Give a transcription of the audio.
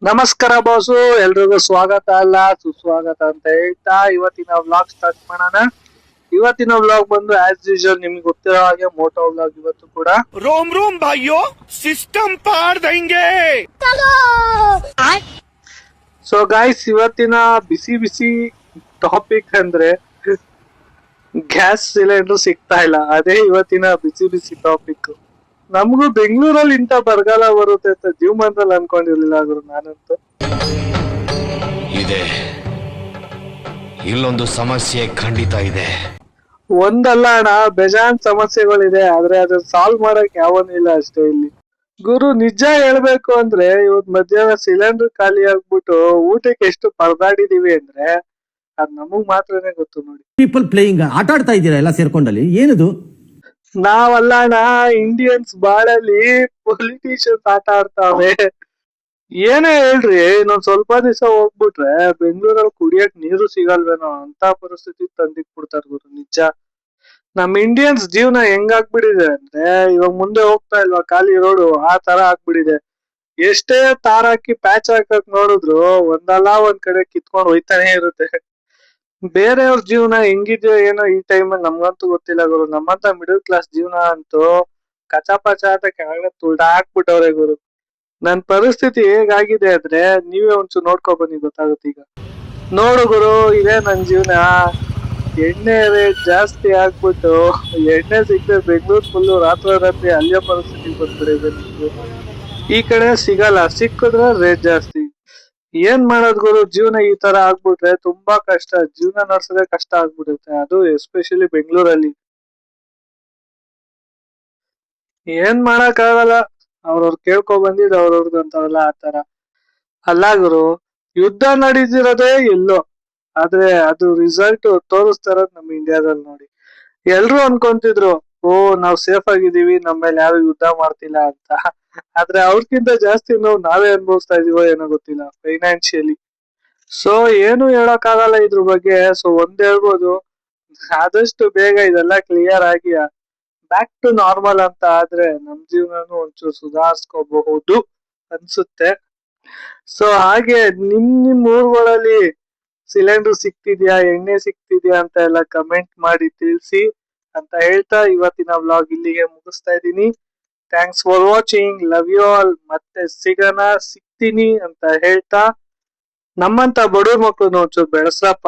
ನಮಸ್ಕಾರ ಬಾಸು, ಎಲ್ರಿಗೂ ಸ್ವಾಗತ ಅಲ್ಲ ಸುಸ್ವಾಗತ ಅಂತ ಹೇಳ್ತಾ ಇವತ್ತಿನ ವ್ಲಾಗ್ ಸ್ಟಾರ್ಟ್ ಮಾಡೋಣ. ಇವತ್ತಿನ ವ್ಲಾಗ್ ಬಂದು ಆಸ್ ಯೂಶುವಲ್ ನಿಮ್ಗೆ ಗೊತ್ತಿರೋ ಹಾಗೆ ಮೋಟೋ ವ್ಲಾಗ್ ಇವತ್ತು ಕೂಡ. रोम रोम भाइयों, सिस्टम पार देंगे. ಸೊ ಗಾಯ್ಸ್, ಇವತ್ತಿನ ಬಿಸಿ ಬಿಸಿ ಟಾಪಿಕ್ ಅಂದ್ರೆ ಗ್ಯಾಸ್ ಸಿಲಿಂಡರ್ ಸಿಗ್ತಾ ಇಲ್ಲ. ಅದೇ ಇವತ್ತಿನ ಬಿಸಿ ಬಿಸಿ ಟಾಪಿಕ್. ನಮಗೂ ಬೆಂಗಳೂರಲ್ಲಿ ಇಂಥ ಬರಗಾಲ ಬರುತ್ತೆ ಅಂತ ಜೀವಮಾನದಲ್ಲಿ ಅನ್ಕೊಂಡಿರ್ಲಿಲ್ಲ ಗುರು ನಾನಂತೂ. ಇದೆ, ಇಲ್ಲೊಂದು ಸಮಸ್ಯೆ ಖಂಡಿತ ಇದೆ. ಒಂದಲ್ಲ ಅಣ್ಣ, ಬೇಜಾನ್ ಸಮಸ್ಯೆಗಳಿದೆ, ಆದ್ರೆ ಅದನ್ನ ಸಾಲ್ವ್ ಮಾಡಕ್ ಯಾವನೂ ಇಲ್ಲ ಅಷ್ಟೇ ಇಲ್ಲಿ. ಗುರು ನಿಜ ಹೇಳ್ಬೇಕು ಅಂದ್ರೆ ಇವತ್ ಮಧ್ಯಾಹ್ನ ಸಿಲಿಂಡರ್ ಖಾಲಿ ಆಗ್ಬಿಟ್ಟು ಊಟಕ್ಕೆ ಎಷ್ಟು ಪರದಾಡಿದೀವಿ ಅಂದ್ರೆ ಅದ್ ನಮಗ್ ಮಾತ್ರನೇ ಗೊತ್ತು ನೋಡಿ. ಪೀಪಲ್ ಪ್ಲೇಯಿಂಗ್ ಆಟ ಆಡ್ತಾ ಇದ್ದೀರಾ ಎಲ್ಲ ಸೇರ್ಕೊಂಡಲ್ಲಿ, ಏನದು? ನಾವಲ್ಲ ಅಣ್ಣ, ಇಂಡಿಯನ್ಸ್ ಬಾಳಲ್ಲಿ ಪೊಲಿಟಿಷಿಯನ್ಸ್ ಆಟ ಆಡ್ತಾವೆ. ಏನೇ ಹೇಳ್ರಿ, ಇನ್ನೊಂದ್ ಸ್ವಲ್ಪ ದಿವಸ ಹೋಗ್ಬಿಟ್ರೆ ಬೆಂಗಳೂರಲ್ಲಿ ಕುಡಿಯಕ್ ನೀರು ಸಿಗಲ್ವೇನೋ ಅಂತ ಪರಿಸ್ಥಿತಿ ತಂದಿಕ್ ಬಿಡ್ತಾರ ಗುರು ನಿಜ. ನಮ್ ಇಂಡಿಯನ್ಸ್ ಜೀವನ ಹೆಂಗಾಗ್ಬಿಟ್ಟಿದೆ ಅಂದ್ರೆ ಇವಾಗ ಮುಂದೆ ಹೋಗ್ತಾ ಇಲ್ವಾ ಖಾಲಿ ರೋಡು, ಆ ತರ ಆಗ್ಬಿಟ್ಟಿದೆ. ಎಷ್ಟೇ ತಾರ್ ಹಾಕಿ ಪ್ಯಾಚ್ ಹಾಕಕ್ ನೋಡಿದ್ರು ಒಂದಲ್ಲ ಒಂದ್ ಕಡೆ ಕಿತ್ಕೊಂಡ್ ಹೋಯ್ತಾನೆ ಇರುತ್ತೆ. ಬೇರೆಯವ್ರ ಜೀವನ ಹೆಂಗಿದ್ಯೋ ಏನೋ ಈ ಟೈಮಲ್ಲಿ ನಮ್ಗಂತೂ ಗೊತ್ತಿಲ್ಲ ಗುರು. ನಮ್ಮಂತ ಮಿಡಲ್ ಕ್ಲಾಸ್ ಜೀವನ ಅಂತೂ ಕಚಾಪಚ ಅಂತ ಕೆಳಗಡೆ ತುಳ್ದಾಕ್ಬಿಟ್ಟವ್ರೆ ಗುರು. ನನ್ ಪರಿಸ್ಥಿತಿ ಹೇಗಾಗಿದೆ ಅಂದ್ರೆ ನೀವೇ ಒಂಚೂರು ನೋಡ್ಕೊ ಬನ್ನಿ, ಗೊತ್ತಾಗುತ್ತೆ ಈಗ. ನೋಡು ಗುರು, ಇದೇ ನನ್ ಜೀವನ. ಎಣ್ಣೆ ರೇಟ್ ಜಾಸ್ತಿ ಆಗ್ಬಿಟ್ಟು ಎಣ್ಣೆ ಸಿಗದೆ ಬೆಂಗಳೂರು ಫುಲ್ಲು ರಾತ್ರಿ ಅಲ್ಲಿಯ ಪರಿಸ್ಥಿತಿ ಬಂದ್ಬಿಡಿದೆ ನಿಮ್ಗೆ. ಈ ಕಡೆ ಸಿಗಲ್ಲ, ಸಿಕ್ಕಿದ್ರೆ ರೇಟ್ ಜಾಸ್ತಿ. ಏನ್ ಮಾಡೋದ್ ಗುರು, ಜೀವನ ಈ ತರ ಆಗ್ಬಿಟ್ರೆ ತುಂಬಾ ಕಷ್ಟ. ಜೀವನ ನಡ್ಸೋದೇ ಕಷ್ಟ ಆಗ್ಬಿಡುತ್ತೆ, ಅದು ಎಸ್ಪೆಷಲಿ ಬೆಂಗಳೂರಲ್ಲಿ. ಏನ್ ಮಾಡಕ್ ಆಗಲ್ಲ, ಅವ್ರವ್ರು ಕೇಳ್ಕೊ ಬಂದಿದ್ ಅವ್ರವ್ರದ್ದು ಅಂತಾರಲ್ಲ ಆ ತರ. ಅಲ್ಲ ಗುರು, ಯುದ್ಧ ನಡೀತಿರೋದೇ ಎಲ್ಲೋ, ಆದ್ರೆ ಅದು ರಿಸಲ್ಟ್ ತೋರಿಸ್ತಾರ ನಮ್ ಇಂಡಿಯಾದಲ್ಲಿ ನೋಡಿ. ಎಲ್ರು ಅನ್ಕೊಂತಿದ್ರು ಓ ನಾವ್ ಸೇಫ್ ಆಗಿದೀವಿ, ನಮ್ಮ ಮೇಲೆ ಯಾರು ಯುದ್ಧ ಮಾಡ್ತಿಲ್ಲ ಅಂತ. ಆದ್ರೆ ಅವ್ರಕ್ಕಿಂತ ಜಾಸ್ತಿ ನೋವು ನಾವೇ ಅನ್ಭವಿಸ್ತಾ ಇದೀವೋ ಏನೋ ಗೊತ್ತಿಲ್ಲ ಫೈನಾನ್ಷಿಯಲಿ. ಸೊ ಏನು ಹೇಳಕ್ ಆಗಲ್ಲ ಇದ್ರ ಬಗ್ಗೆ. ಸೊ ಒಂದ್ ಹೇಳ್ಬೋದು, ಆದಷ್ಟು ಬೇಗ ಇದೆಲ್ಲ ಕ್ಲಿಯರ್ ಆಗಿ ಬ್ಯಾಕ್ ಟು ನಾರ್ಮಲ್ ಅಂತ ಆದ್ರೆ ನಮ್ ಜೀವನನು ಒಂಚೂರು ಸುಧಾರಿಸ್ಕೋಬಹುದು ಅನ್ಸುತ್ತೆ. ಸೊ ಹಾಗೆ ನಿಮ್ ಊರುಗಳಲ್ಲಿ ಸಿಲಿಂಡರ್ ಸಿಗ್ತಿದ್ಯಾ, ಎಣ್ಣೆ ಸಿಗ್ತಿದ್ಯಾ ಅಂತ ಎಲ್ಲ ಕಮೆಂಟ್ ಮಾಡಿ ತಿಳಿಸಿ ಅಂತ ಹೇಳ್ತಾ ಇವತ್ತಿನ ವ್ಲಾಗ್ ಇಲ್ಲಿಗೆ ಮುಗಿಸ್ತಾ ಇದ್ದೀನಿ. Thanks for watching, love you all. ಮತ್ತೆ ಸಿಗ್ತೀನಿ ಅಂತ ಹೇಳ್ತಾ, ನಮ್ಮಂತ ಬಡವ್ರ ಮಕ್ಳನ್ನ ಒಂಚೂರು ಬೆಳೆಸ್ರಪ್ಪ.